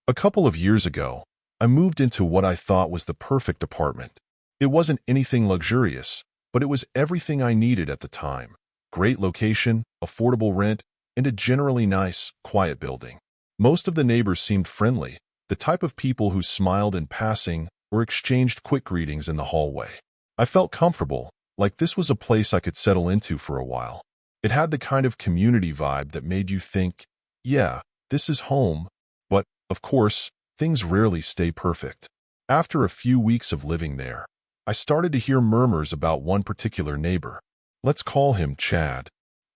A couple of years ago, I moved into what I thought was the perfect apartment. It wasn't anything luxurious, but it was everything I needed at the time. Great location, affordable rent, and a generally nice, quiet building. Most of the neighbors seemed friendly, the type of people who smiled in passing or exchanged quick greetings in the hallway. I felt comfortable, like this was a place I could settle into for a while. It had the kind of community vibe that made you think, yeah, this is home. But, of course, things rarely stay perfect. After a few weeks of living there, I started to hear murmurs about one particular neighbor. Let's call him Chad.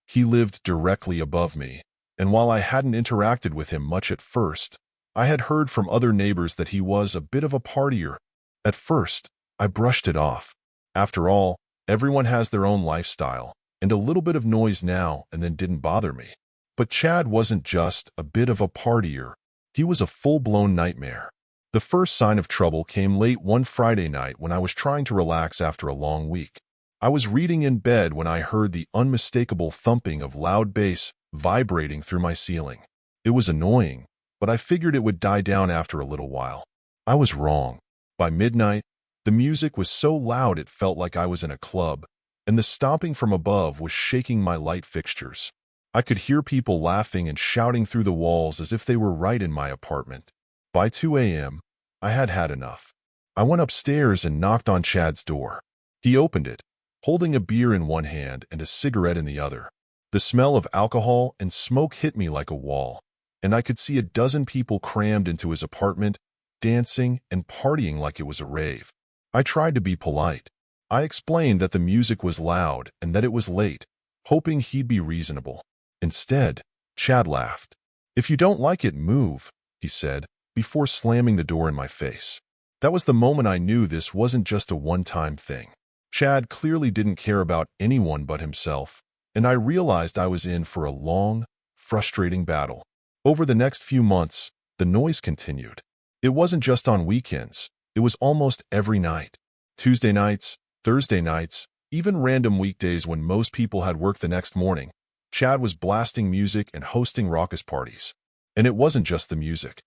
He lived directly above me, and while I hadn't interacted with him much at first, I had heard from other neighbors that he was a bit of a partier. At first, I brushed it off. After all, everyone has their own lifestyle, and a little bit of noise now and then didn't bother me. But Chad wasn't just a bit of a partier. He was a full-blown nightmare. The first sign of trouble came late one Friday night when I was trying to relax after a long week. I was reading in bed when I heard the unmistakable thumping of loud bass vibrating through my ceiling. It was annoying, but I figured it would die down after a little while. I was wrong. By midnight, the music was so loud it felt like I was in a club, and the stomping from above was shaking my light fixtures. I could hear people laughing and shouting through the walls as if they were right in my apartment. By 2 a.m., I had had enough. I went upstairs and knocked on Chad's door. He opened it, holding a beer in one hand and a cigarette in the other. The smell of alcohol and smoke hit me like a wall, and I could see a dozen people crammed into his apartment, dancing and partying like it was a rave. I tried to be polite. I explained that the music was loud and that it was late, hoping he'd be reasonable. Instead, Chad laughed. "If you don't like it, move," he said, before slamming the door in my face. That was the moment I knew this wasn't just a one-time thing. Chad clearly didn't care about anyone but himself, and I realized I was in for a long, frustrating battle. Over the next few months, the noise continued. It wasn't just on weekends, it was almost every night. Tuesday nights, Thursday nights, even random weekdays when most people had work the next morning, Chad was blasting music and hosting raucous parties. And it wasn't just the music.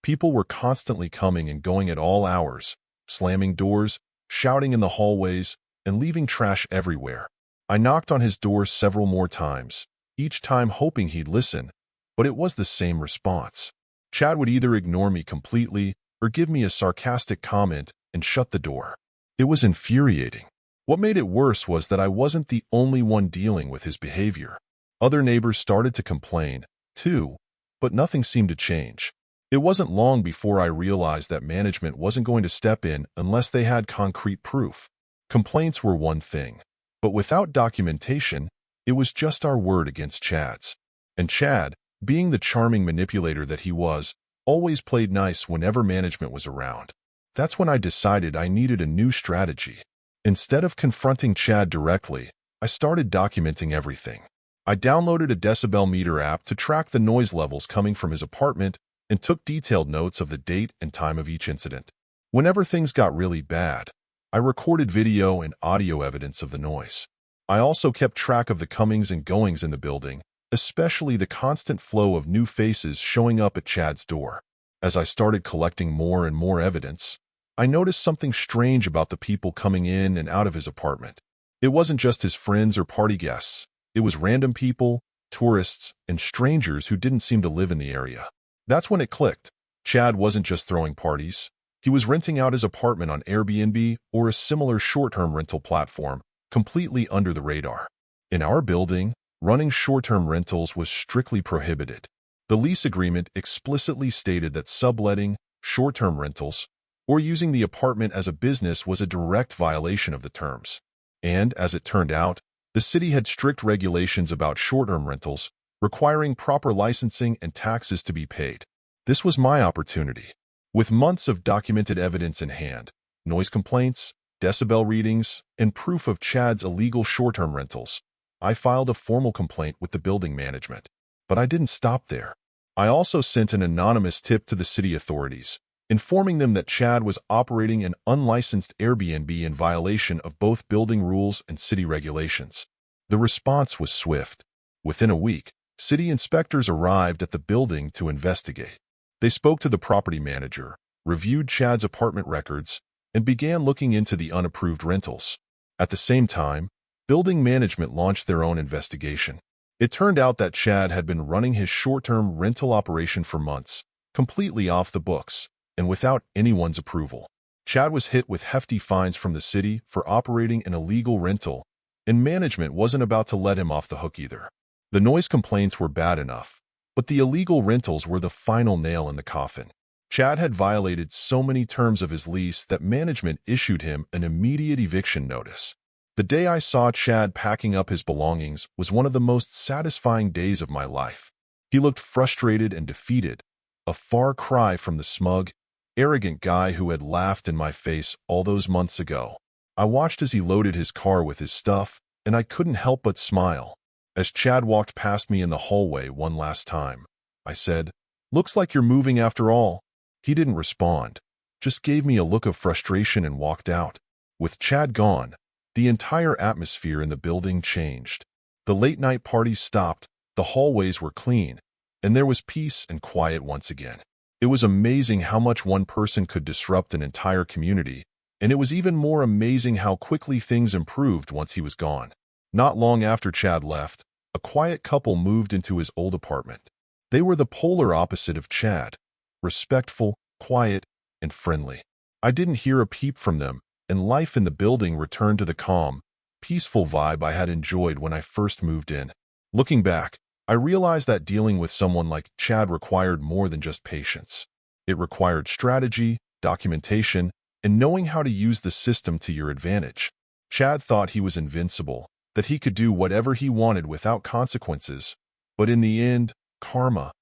People were constantly coming and going at all hours, slamming doors, shouting in the hallways, and leaving trash everywhere. I knocked on his door several more times, each time hoping he'd listen, but it was the same response. Chad would either ignore me completely or give me a sarcastic comment and shut the door. It was infuriating. What made it worse was that I wasn't the only one dealing with his behavior. Other neighbors started to complain, too, but nothing seemed to change. It wasn't long before I realized that management wasn't going to step in unless they had concrete proof. Complaints were one thing, but without documentation, it was just our word against Chad's. And Chad, being the charming manipulator that he was, always played nice whenever management was around. That's when I decided I needed a new strategy. Instead of confronting Chad directly, I started documenting everything. I downloaded a decibel meter app to track the noise levels coming from his apartment and took detailed notes of the date and time of each incident. Whenever things got really bad, I recorded video and audio evidence of the noise. I also kept track of the comings and goings in the building, especially the constant flow of new faces showing up at Chad's door. As I started collecting more and more evidence, I noticed something strange about the people coming in and out of his apartment. It wasn't just his friends or party guests. It was random people, tourists, and strangers who didn't seem to live in the area. That's when it clicked. Chad wasn't just throwing parties. He was renting out his apartment on Airbnb or a similar short-term rental platform, completely under the radar. In our building, running short-term rentals was strictly prohibited. The lease agreement explicitly stated that subletting, short-term rentals, or using the apartment as a business was a direct violation of the terms. And, as it turned out, the city had strict regulations about short-term rentals, requiring proper licensing and taxes to be paid. This was my opportunity. With months of documented evidence in hand, noise complaints, decibel readings, and proof of Chad's illegal short-term rentals, I filed a formal complaint with the building management. But I didn't stop there. I also sent an anonymous tip to the city authorities, informing them that Chad was operating an unlicensed Airbnb in violation of both building rules and city regulations. The response was swift. Within a week, city inspectors arrived at the building to investigate. They spoke to the property manager, reviewed Chad's apartment records, and began looking into the unapproved rentals. At the same time, building management launched their own investigation. It turned out that Chad had been running his short-term rental operation for months, completely off the books, and without anyone's approval. Chad was hit with hefty fines from the city for operating an illegal rental, and management wasn't about to let him off the hook either. The noise complaints were bad enough, but the illegal rentals were the final nail in the coffin. Chad had violated so many terms of his lease that management issued him an immediate eviction notice. The day I saw Chad packing up his belongings was one of the most satisfying days of my life. He looked frustrated and defeated, a far cry from the smug, arrogant guy who had laughed in my face all those months ago. I watched as he loaded his car with his stuff, and I couldn't help but smile. As Chad walked past me in the hallway one last time, I said, "Looks like you're moving after all." He didn't respond, just gave me a look of frustration and walked out. With Chad gone, the entire atmosphere in the building changed. The late-night parties stopped, the hallways were clean, and there was peace and quiet once again. It was amazing how much one person could disrupt an entire community, and it was even more amazing how quickly things improved once he was gone. Not long after Chad left, a quiet couple moved into his old apartment. They were the polar opposite of Chad, respectful, quiet, and friendly. I didn't hear a peep from them, and life in the building returned to the calm, peaceful vibe I had enjoyed when I first moved in. Looking back, I realized that dealing with someone like Chad required more than just patience. It required strategy, documentation, and knowing how to use the system to your advantage. Chad thought he was invincible, that he could do whatever he wanted without consequences, but in the end, karma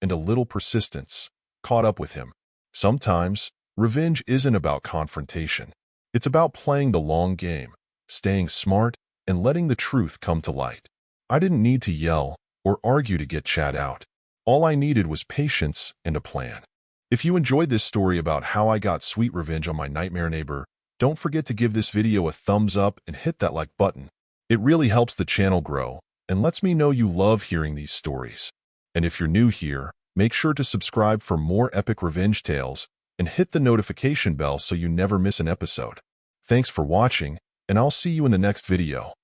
and a little persistence caught up with him. Sometimes, revenge isn't about confrontation. It's about playing the long game, staying smart, and letting the truth come to light. I didn't need to yell or argue to get Chad out. All I needed was patience and a plan. If you enjoyed this story about how I got sweet revenge on my nightmare neighbor, don't forget to give this video a thumbs up and hit that like button. It really helps the channel grow and lets me know you love hearing these stories. And if you're new here, make sure to subscribe for more epic revenge tales and hit the notification bell so you never miss an episode. Thanks for watching, and I'll see you in the next video.